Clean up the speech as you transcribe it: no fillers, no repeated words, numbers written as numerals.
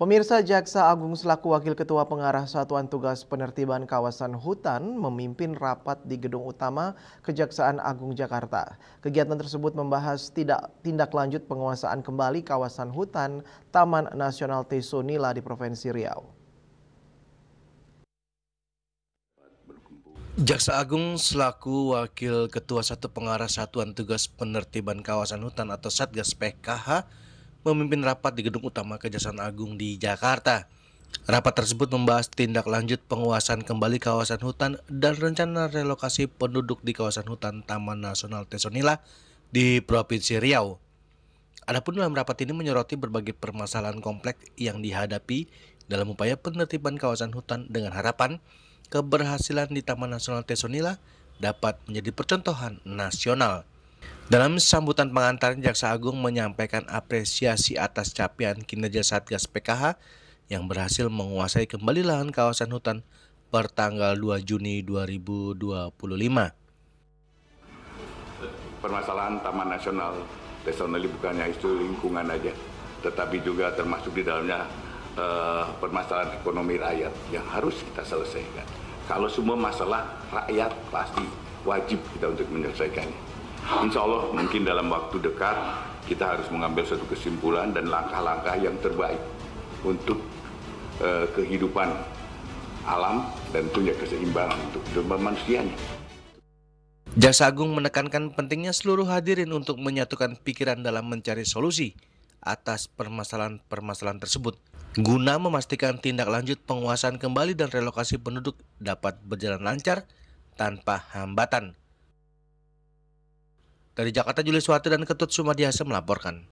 Pemirsa, Jaksa Agung selaku Wakil Ketua Pengarah Satuan Tugas Penertiban Kawasan Hutan memimpin rapat di Gedung Utama Kejaksaan Agung Jakarta. Kegiatan tersebut membahas tindak lanjut penguasaan kembali kawasan hutan Taman Nasional Tesonila di Provinsi Riau. Jaksa Agung selaku Wakil Ketua Pengarah Satuan Tugas Penertiban Kawasan Hutan atau Satgas PKH memimpin rapat di Gedung Utama Kejaksaan Agung di Jakarta. Rapat tersebut membahas tindak lanjut penguasaan kembali kawasan hutan dan rencana relokasi penduduk di kawasan hutan Taman Nasional Tesonila di Provinsi Riau. Adapun dalam rapat ini menyoroti berbagai permasalahan kompleks yang dihadapi dalam upaya penertiban kawasan hutan dengan harapan keberhasilan di Taman Nasional Tesonila dapat menjadi percontohan nasional. Dalam sambutan pengantar, Jaksa Agung menyampaikan apresiasi atas capaian kinerja Satgas PKH yang berhasil menguasai kembali lahan kawasan hutan per tanggal 2 Juni 2025. Permasalahan Taman Nasional Tesonila bukannya isu lingkungan aja, tetapi juga termasuk di dalamnya permasalahan ekonomi rakyat yang harus kita selesaikan. Kalau semua masalah rakyat pasti wajib kita untuk menyelesaikannya. Insya Allah mungkin dalam waktu dekat kita harus mengambil suatu kesimpulan dan langkah-langkah yang terbaik untuk kehidupan alam dan punya keseimbangan untuk kehidupan manusianya. Jaksa Agung menekankan pentingnya seluruh hadirin untuk menyatukan pikiran dalam mencari solusi atas permasalahan-permasalahan tersebut, guna memastikan tindak lanjut penguasaan kembali dan relokasi penduduk dapat berjalan lancar tanpa hambatan. Dari Jakarta, Julius Watu dan Ketut Sumadiasa melaporkan.